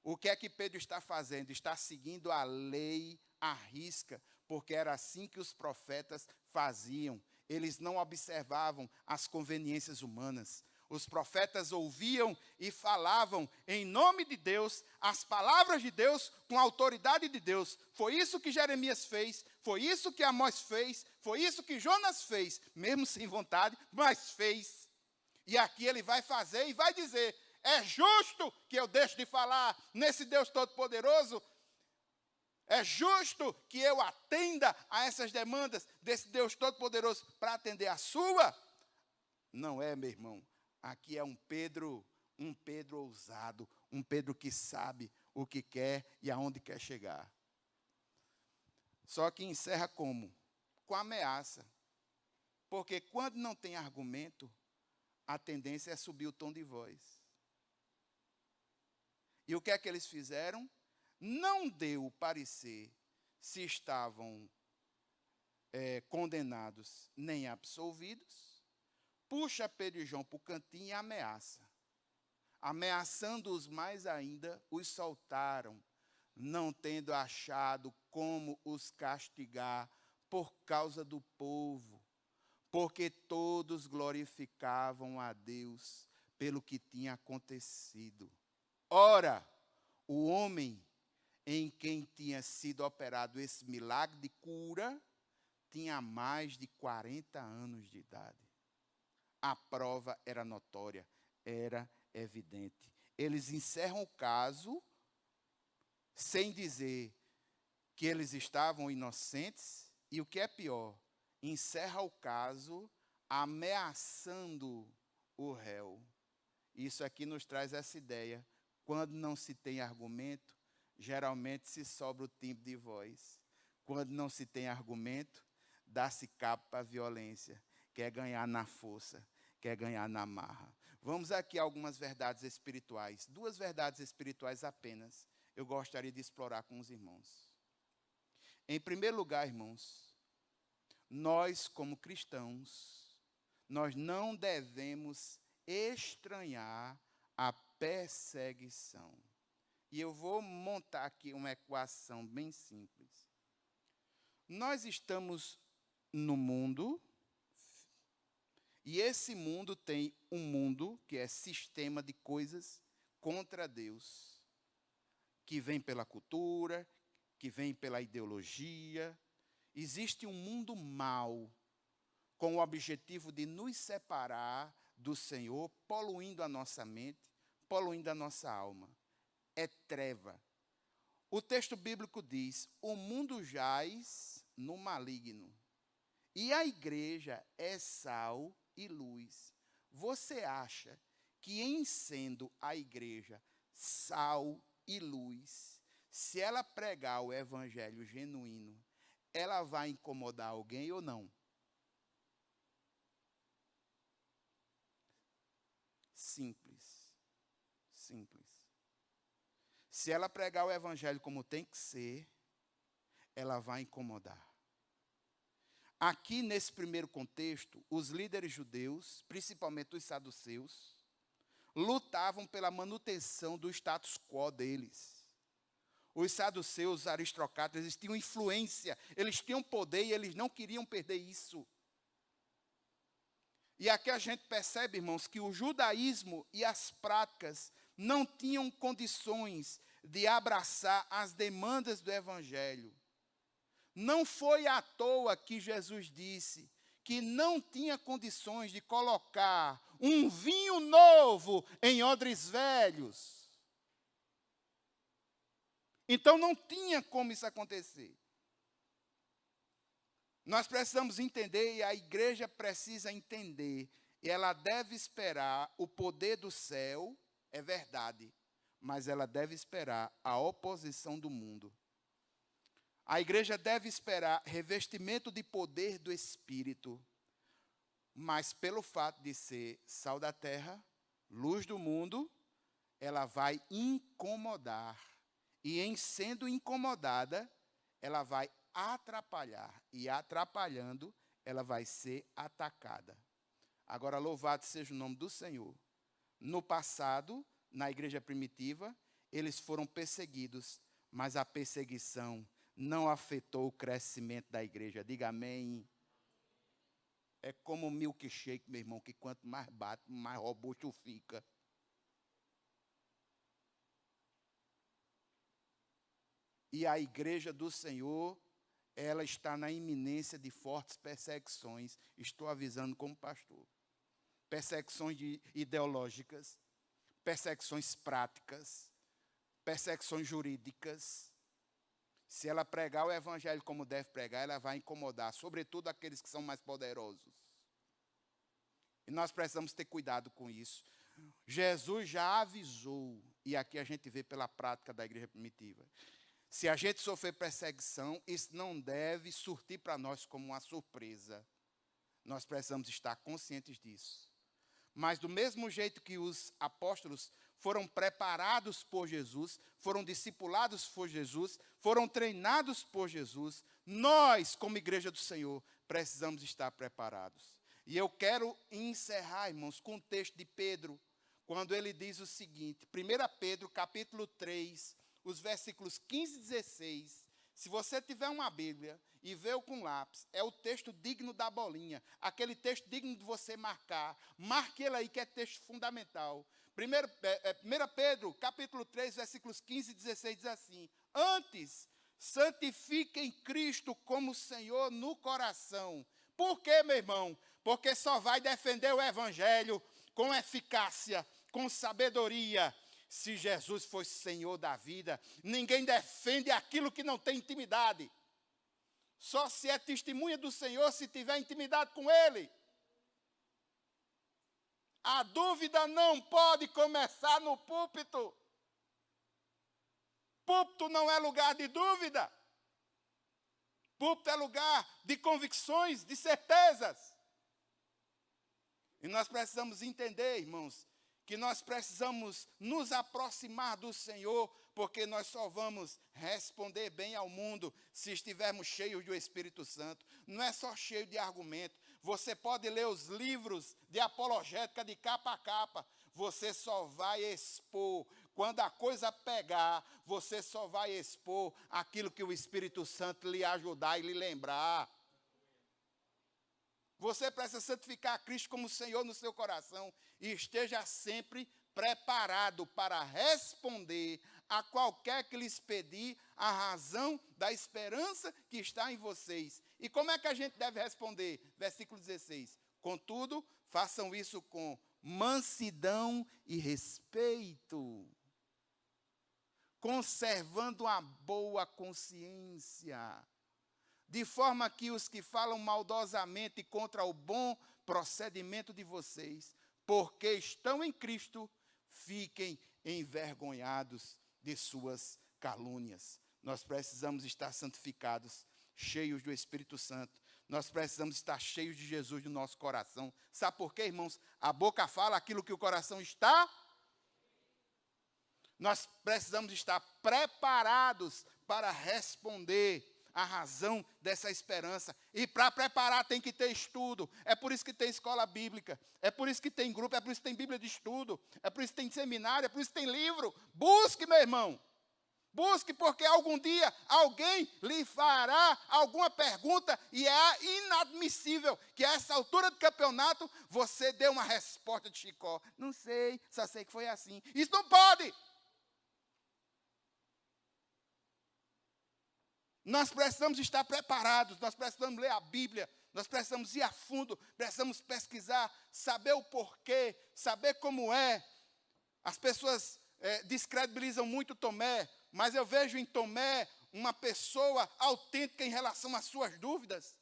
O que é que Pedro está fazendo? Está seguindo a lei à risca, porque era assim que os profetas faziam. Eles não observavam as conveniências humanas. Os profetas ouviam e falavam em nome de Deus, as palavras de Deus, com a autoridade de Deus. Foi isso que Jeremias fez, foi isso que Amós fez, foi isso que Jonas fez, mesmo sem vontade, mas fez. E aqui ele vai fazer e vai dizer: é justo que eu deixe de falar nesse Deus Todo-Poderoso? É justo que eu atenda a essas demandas desse Deus Todo-Poderoso para atender a sua? Não é, meu irmão. Aqui é um Pedro ousado, um Pedro que sabe o que quer e aonde quer chegar. Só que encerra como? Com ameaça. Porque quando não tem argumento, a tendência é subir o tom de voz. E o que é que eles fizeram? Não deu parecer se estavam condenados nem absolvidos. Puxa Pedro e João para o cantinho e ameaça. Ameaçando-os mais ainda, os soltaram, não tendo achado como os castigar por causa do povo, porque todos glorificavam a Deus pelo que tinha acontecido. Ora, o homem em quem tinha sido operado esse milagre de cura tinha mais de 40 anos de idade. A prova era notória, era evidente. Eles encerram o caso sem dizer que eles estavam inocentes e, o que é pior, encerra o caso ameaçando o réu. Isso aqui nos traz essa ideia. Quando não se tem argumento, geralmente se sobra o timbre de voz. Quando não se tem argumento, dá-se cabo para a violência. Quer ganhar na força, quer ganhar na marra. Vamos aqui a algumas verdades espirituais. 2 verdades espirituais apenas. Eu gostaria de explorar com os irmãos. Em primeiro lugar, irmãos, nós como cristãos, nós não devemos estranhar a perseguição. E eu vou montar aqui uma equação bem simples. Nós estamos no mundo, e esse mundo tem um mundo que é sistema de coisas contra Deus, que vem pela cultura, que vem pela ideologia. Existe um mundo mau, com o objetivo de nos separar do Senhor, poluindo a nossa mente, poluindo a nossa alma. É treva. O texto bíblico diz: o mundo jaz no maligno. E a igreja é sal e luz. Você acha que, em sendo a igreja sal e luz, se ela pregar o evangelho genuíno, ela vai incomodar alguém ou não? Simples. Simples. Se ela pregar o evangelho como tem que ser, ela vai incomodar. Aqui, nesse primeiro contexto, os líderes judeus, principalmente os saduceus, lutavam pela manutenção do status quo deles. Os saduceus, aristocratas, eles tinham influência, eles tinham poder e eles não queriam perder isso. E aqui a gente percebe, irmãos, que o judaísmo e as práticas não tinham condições de abraçar as demandas do evangelho. Não foi à toa que Jesus disse que não tinha condições de colocar um vinho novo em odres velhos. Então não tinha como isso acontecer. Nós precisamos entender, e a igreja precisa entender, e ela deve esperar o poder do céu, é verdade, mas ela deve esperar a oposição do mundo. A igreja deve esperar revestimento de poder do Espírito, mas pelo fato de ser sal da terra, luz do mundo, ela vai incomodar. E em sendo incomodada, ela vai atrapalhar. E atrapalhando, ela vai ser atacada. Agora, louvado seja o nome do Senhor. No passado, na igreja primitiva, eles foram perseguidos, mas a perseguição não afetou o crescimento da igreja. Diga amém. É como o milkshake, meu irmão, que quanto mais bate, mais robusto fica. E a igreja do Senhor, ela está na iminência de fortes perseguições. Estou avisando como pastor. Perseguições ideológicas, perseguições práticas, perseguições jurídicas. Se ela pregar o evangelho como deve pregar, ela vai incomodar, sobretudo aqueles que são mais poderosos. E nós precisamos ter cuidado com isso. Jesus já avisou, e aqui a gente vê pela prática da igreja primitiva. Se a gente sofrer perseguição, isso não deve surtir para nós como uma surpresa. Nós precisamos estar conscientes disso. Mas do mesmo jeito que os apóstolos foram preparados por Jesus, foram discipulados por Jesus, foram treinados por Jesus, nós, como igreja do Senhor, precisamos estar preparados. E eu quero encerrar, irmãos, com o texto de Pedro, quando ele diz o seguinte, 1 Pedro, capítulo 3, os versículos 15 e 16, se você tiver uma Bíblia e veio com lápis, é o texto digno da bolinha, aquele texto digno de você marcar, marque ele aí que é texto fundamental. 1 Pedro, capítulo 3, versículos 15 e 16, diz assim, antes, santifiquem Cristo como Senhor no coração. Por quê, meu irmão? Porque só vai defender o evangelho com eficácia, com sabedoria, se Jesus fosse Senhor da vida. Ninguém defende aquilo que não tem intimidade. Só se é testemunha do Senhor se tiver intimidade com Ele. A dúvida não pode começar no púlpito. Púlpito não é lugar de dúvida. Púlpito é lugar de convicções, de certezas. E nós precisamos entender, irmãos, que nós precisamos nos aproximar do Senhor, porque nós só vamos responder bem ao mundo se estivermos cheios do Espírito Santo. Não é só cheio de argumento. Você pode ler os livros de apologética de capa a capa. Você só vai expor, quando a coisa pegar, você só vai expor aquilo que o Espírito Santo lhe ajudar e lhe lembrar. Você precisa santificar Cristo como Senhor no seu coração e esteja sempre preparado para responder a qualquer que lhes pedir a razão da esperança que está em vocês. E como é que a gente deve responder? Versículo 16. Contudo, façam isso com mansidão e respeito, conservando a boa consciência, de forma que os que falam maldosamente contra o bom procedimento de vocês, porque estão em Cristo, fiquem envergonhados de suas calúnias. Nós precisamos estar santificados, cheios do Espírito Santo. Nós precisamos estar cheios de Jesus no nosso coração. Sabe por quê, irmãos? A boca fala aquilo que o coração está. Nós precisamos estar preparados para responder a razão dessa esperança. E para preparar tem que ter estudo. É por isso que tem escola bíblica. É por isso que tem grupo. É por isso que tem Bíblia de estudo. É por isso que tem seminário. É por isso que tem livro. Busque, meu irmão. Busque, porque algum dia alguém lhe fará alguma pergunta e é inadmissível que a essa altura do campeonato você dê uma resposta de Chicó. Não sei, só sei que foi assim. Isso não pode. Nós precisamos estar preparados, nós precisamos ler a Bíblia, nós precisamos ir a fundo, precisamos pesquisar, saber o porquê, saber como é. As pessoas descredibilizam muito Tomé, mas eu vejo em Tomé uma pessoa autêntica em relação às suas dúvidas.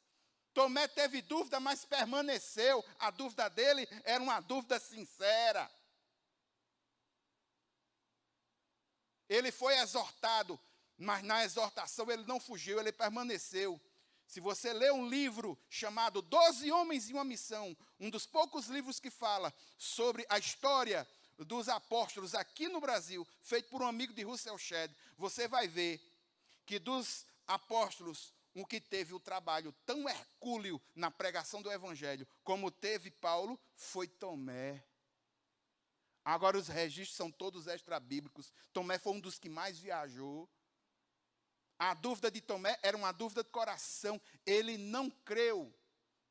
Tomé teve dúvida, mas permaneceu. A dúvida dele era uma dúvida sincera. Ele foi exortado, mas na exortação ele não fugiu, ele permaneceu. Se você ler um livro chamado 12 Homens e uma Missão, um dos poucos livros que fala sobre a história dos apóstolos aqui no Brasil, feito por um amigo de Russell Shedd, você vai ver que dos apóstolos, um que teve o trabalho tão hercúleo na pregação do evangelho, como teve Paulo, foi Tomé. Agora os registros são todos extra-bíblicos. Tomé foi um dos que mais viajou. A dúvida de Tomé era uma dúvida de coração. Ele não creu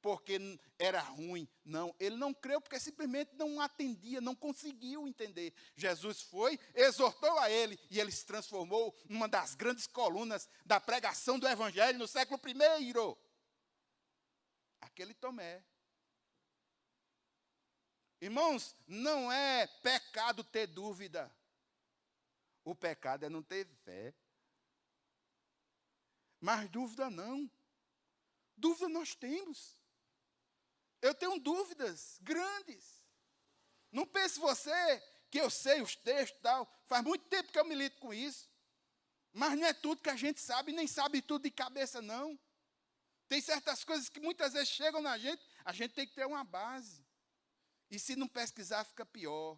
porque era ruim. Não, ele não creu porque simplesmente não atendia, não conseguiu entender. Jesus foi, exortou a ele e ele se transformou numa das grandes colunas da pregação do evangelho no século I. Aquele Tomé. Irmãos, não é pecado ter dúvida. O pecado é não ter fé. Mas dúvida não. Dúvida nós temos. Eu tenho dúvidas grandes. Não pense você que eu sei os textos e tal. Faz muito tempo que eu milito com isso. Mas não é tudo que a gente sabe, nem sabe tudo de cabeça, não. Tem certas coisas que muitas vezes chegam na gente, a gente tem que ter uma base. E se não pesquisar, fica pior.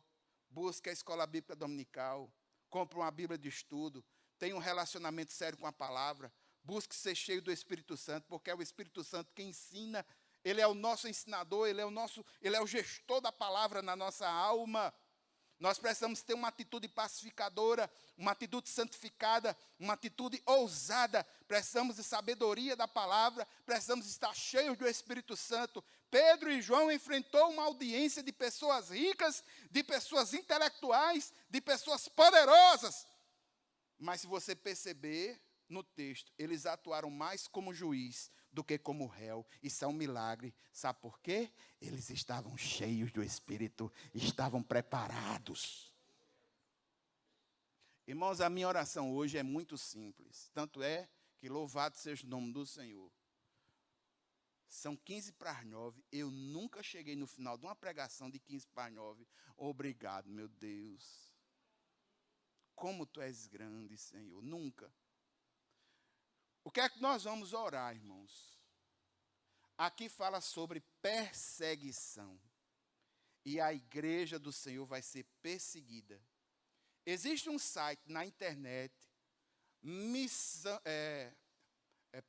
Busca a escola bíblica dominical, compra uma Bíblia de estudo, tenha um relacionamento sério com a palavra, busque ser cheio do Espírito Santo, porque é o Espírito Santo quem ensina. Ele é o nosso ensinador, ele é o gestor da palavra na nossa alma. Nós precisamos ter uma atitude pacificadora, uma atitude santificada, uma atitude ousada. Precisamos de sabedoria da palavra, precisamos estar cheios do Espírito Santo. Pedro e João enfrentou uma audiência de pessoas ricas, de pessoas intelectuais, de pessoas poderosas. Mas se você perceber no texto, eles atuaram mais como juiz do que como réu. Isso é um milagre. Sabe por quê? Eles estavam cheios do Espírito, estavam preparados. Irmãos, a minha oração hoje é muito simples. Tanto é que louvado seja o nome do Senhor. São 15:09. Eu nunca cheguei no final de uma pregação de 15:09. Obrigado, meu Deus. Como tu és grande, Senhor. Nunca. O que é que nós vamos orar, irmãos? Aqui fala sobre perseguição. E a igreja do Senhor vai ser perseguida. Existe um site na internet,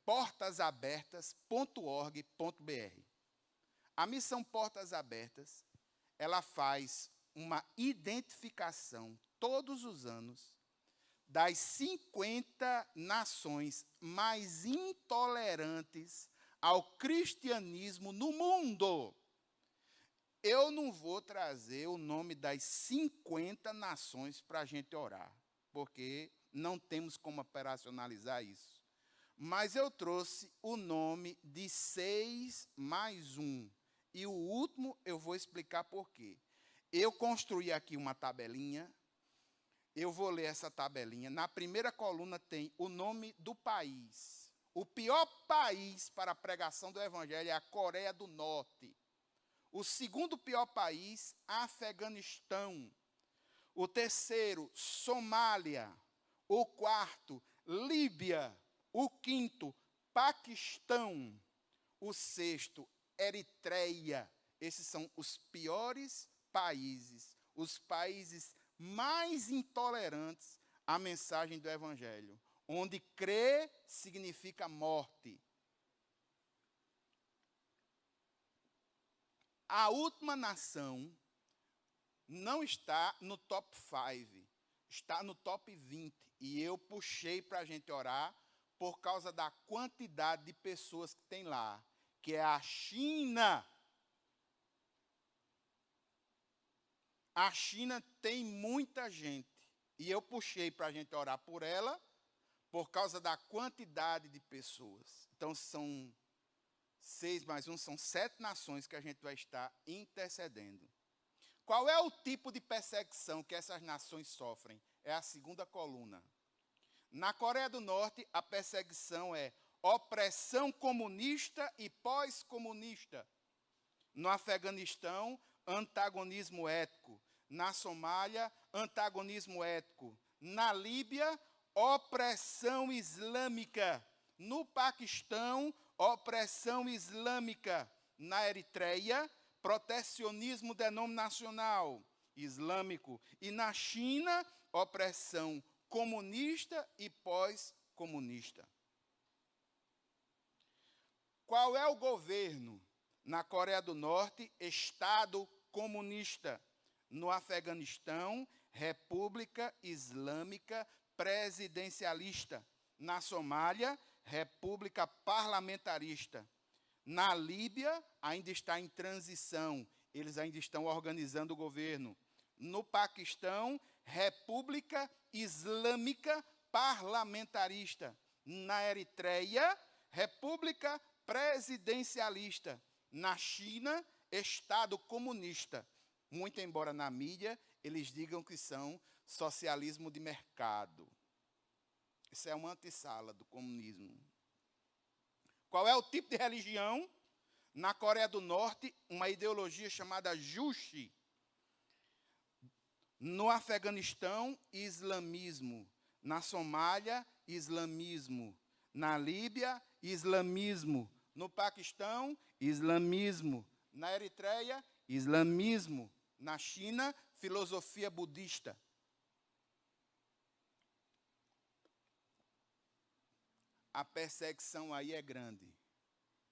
portasabertas.org.br. A missão Portas Abertas, ela faz uma identificação todos os anos das 50 nações mais intolerantes ao cristianismo no mundo. Eu não vou trazer o nome das 50 nações para a gente orar, porque não temos como operacionalizar isso. Mas eu trouxe o nome de 6 mais 1. E o último eu vou explicar por quê. Eu construí aqui uma tabelinha. Eu vou ler essa tabelinha. Na primeira coluna tem o nome do país. O pior país para a pregação do evangelho é a Coreia do Norte. O segundo pior país, Afeganistão. O terceiro, Somália. O quarto, Líbia. O quinto, Paquistão. O sexto, Eritreia. Esses são os piores países, os países mais intolerantes à mensagem do evangelho, onde crer significa morte. A última nação não está no top 5, está no top 20. E eu puxei para a gente orar por causa da quantidade de pessoas que tem lá, que é a China. A China tem muita gente. E eu puxei para a gente orar por ela, por causa da quantidade de pessoas. Então, são 6 mais 1, são 7 nações que a gente vai estar intercedendo. Qual é o tipo de perseguição que essas nações sofrem? É a segunda coluna. Na Coreia do Norte, a perseguição é opressão comunista e pós-comunista. No Afeganistão, antagonismo étnico. Na Somália, antagonismo étnico. Na Líbia, opressão islâmica. No Paquistão, opressão islâmica. Na Eritreia, protecionismo denominacional islâmico. E na China, opressão comunista e pós-comunista. Qual é o governo? Na Coreia do Norte, Estado comunista. No Afeganistão, República Islâmica Presidencialista. Na Somália, República Parlamentarista. Na Líbia, ainda está em transição. Eles ainda estão organizando o governo. No Paquistão, República Islâmica Parlamentarista. Na Eritreia, República Presidencialista. Na China, Estado comunista. Muito embora na mídia eles digam que são socialismo de mercado. Isso é uma antessala do comunismo. Qual é o tipo de religião? Na Coreia do Norte, uma ideologia chamada Juche. No Afeganistão, islamismo. Na Somália, islamismo. Na Líbia, islamismo. No Paquistão, islamismo. Na Eritreia, islamismo. Na China, filosofia budista. A perseguição aí é grande.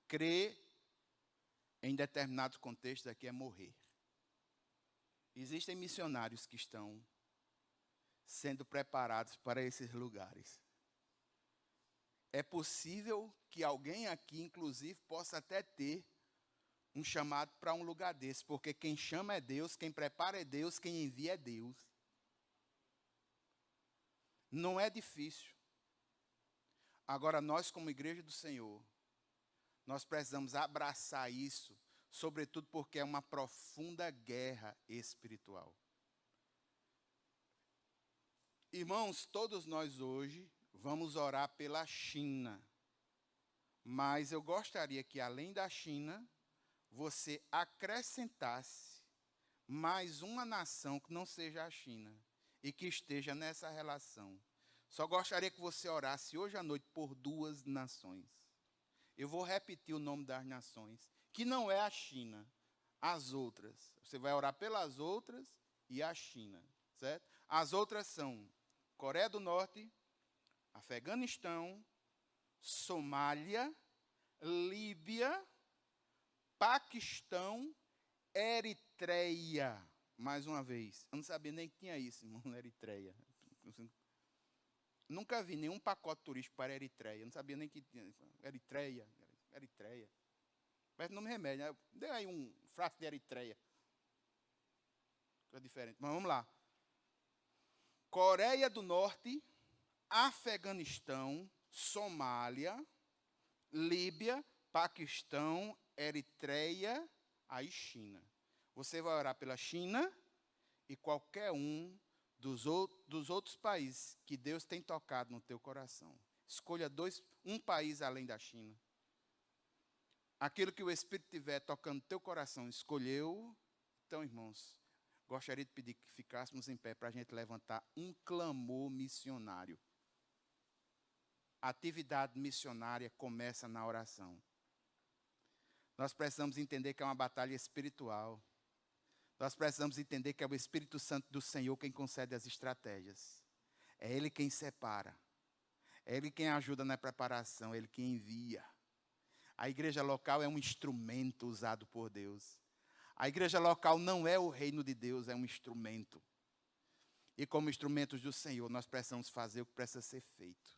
Crer em determinados contextos aqui é morrer. Existem missionários que estão sendo preparados para esses lugares. É possível que alguém aqui, inclusive, possa até ter um chamado para um lugar desse, porque quem chama é Deus, quem prepara é Deus, quem envia é Deus. Não é difícil. Agora, nós, como igreja do Senhor, nós precisamos abraçar isso, sobretudo porque é uma profunda guerra espiritual. Irmãos, todos nós hoje vamos orar pela China. Mas eu gostaria que, além da China, você acrescentasse mais uma nação que não seja a China e que esteja nessa relação. Só gostaria que você orasse hoje à noite por 2 nações. Eu vou repetir o nome das nações, que não é a China, as outras. Você vai orar pelas outras e a China, certo? As outras são Coreia do Norte, Afeganistão, Somália, Líbia, Paquistão, Eritreia. Mais uma vez, eu não sabia nem que tinha isso, irmão, na Eritreia. Nunca vi nenhum pacote turístico para a Eritreia. Eu não sabia nem que tinha. Eritreia. Parece nome de remédio, né? Dê aí um frasco de Eritreia. Coisa diferente. Mas vamos lá. Coreia do Norte, Afeganistão, Somália, Líbia, Paquistão, Eritreia, aí China. Você vai orar pela China, e qualquer um dos outros países que Deus tem tocado no teu coração. Escolha um país além da China. Aquilo que o Espírito estiver tocando no teu coração, escolheu. Então, irmãos, gostaria de pedir que ficássemos em pé para a gente levantar um clamor missionário. A atividade missionária começa na oração. Nós precisamos entender que é uma batalha espiritual. Nós precisamos entender que é o Espírito Santo do Senhor quem concede as estratégias. É Ele quem separa. É Ele quem ajuda na preparação, é Ele quem envia. A igreja local é um instrumento usado por Deus. A igreja local não é o reino de Deus, é um instrumento. E como instrumentos do Senhor, nós precisamos fazer o que precisa ser feito.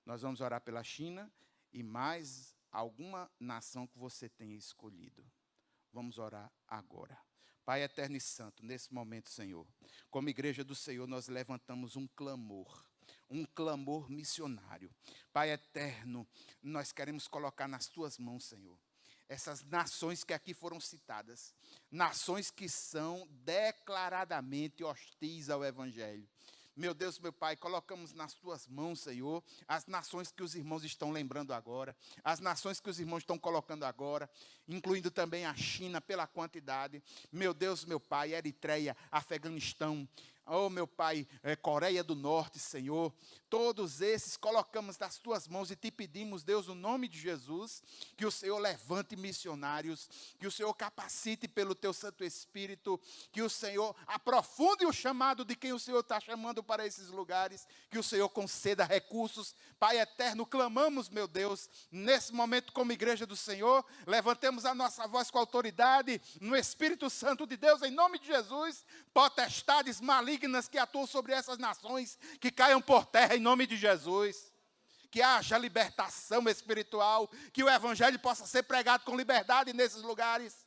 Nós vamos orar pela China e mais alguma nação que você tenha escolhido. Vamos orar agora. Pai eterno e santo, nesse momento, Senhor, como igreja do Senhor, nós levantamos um clamor missionário. Pai eterno, nós queremos colocar nas tuas mãos, Senhor, essas nações que aqui foram citadas, nações que são declaradamente hostis ao Evangelho. Meu Deus, meu Pai, colocamos nas tuas mãos, Senhor, as nações que os irmãos estão lembrando agora, as nações que os irmãos estão colocando agora, incluindo também a China pela quantidade. Meu Deus, meu Pai, Eritreia, Afeganistão, oh, meu Pai, Coreia do Norte, Senhor, todos esses colocamos nas tuas mãos e te pedimos, Deus, no nome de Jesus, que o Senhor levante missionários, que o Senhor capacite pelo teu Santo Espírito, que o Senhor aprofunde o chamado de quem o Senhor está chamando para esses lugares, que o Senhor conceda recursos. Pai eterno, clamamos, meu Deus, nesse momento como igreja do Senhor, levantemos a nossa voz com autoridade, no Espírito Santo de Deus, em nome de Jesus, potestades malignas que atuam sobre essas nações, que caiam por terra em nome de Jesus, que haja libertação espiritual, que o Evangelho possa ser pregado com liberdade nesses lugares,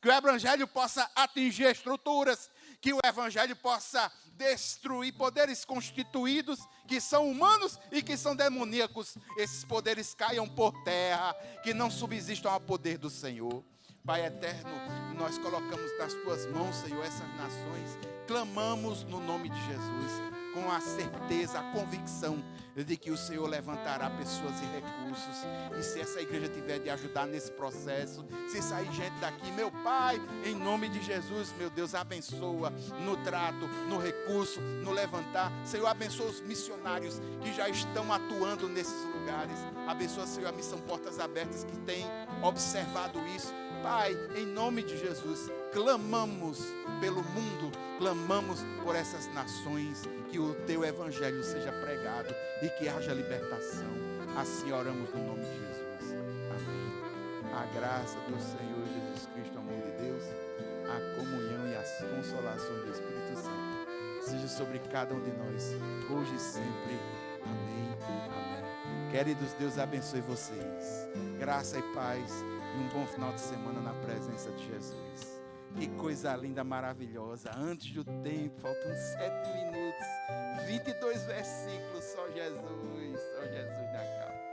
que o Evangelho possa atingir estruturas, que o Evangelho possa destruir poderes constituídos, que são humanos e que são demoníacos, esses poderes caiam por terra, que não subsistam ao poder do Senhor. Pai eterno, nós colocamos nas tuas mãos, Senhor, essas nações, clamamos no nome de Jesus, com a certeza, a convicção de que o Senhor levantará pessoas e recursos, e se essa igreja tiver de ajudar nesse processo, se sair gente daqui, meu Pai, em nome de Jesus, meu Deus, abençoa no trato, no recurso, no levantar. Senhor, abençoa os missionários que já estão atuando nesses lugares, abençoa, Senhor, a Missão Portas Abertas que tem observado isso. Pai, em nome de Jesus, clamamos pelo mundo, clamamos por essas nações, que o teu evangelho seja pregado e que haja libertação. Assim oramos no nome de Jesus. Amém. A graça do Senhor Jesus Cristo, o amor de Deus, a comunhão e as consolações do Espírito Santo seja sobre cada um de nós, hoje e sempre. Amém. Amém. Queridos, Deus abençoe vocês. Graça e paz. E um bom final de semana na presença de Jesus. Que coisa linda, maravilhosa. Antes do tempo, faltam 7 minutos. 22 versículos, só Jesus na capa.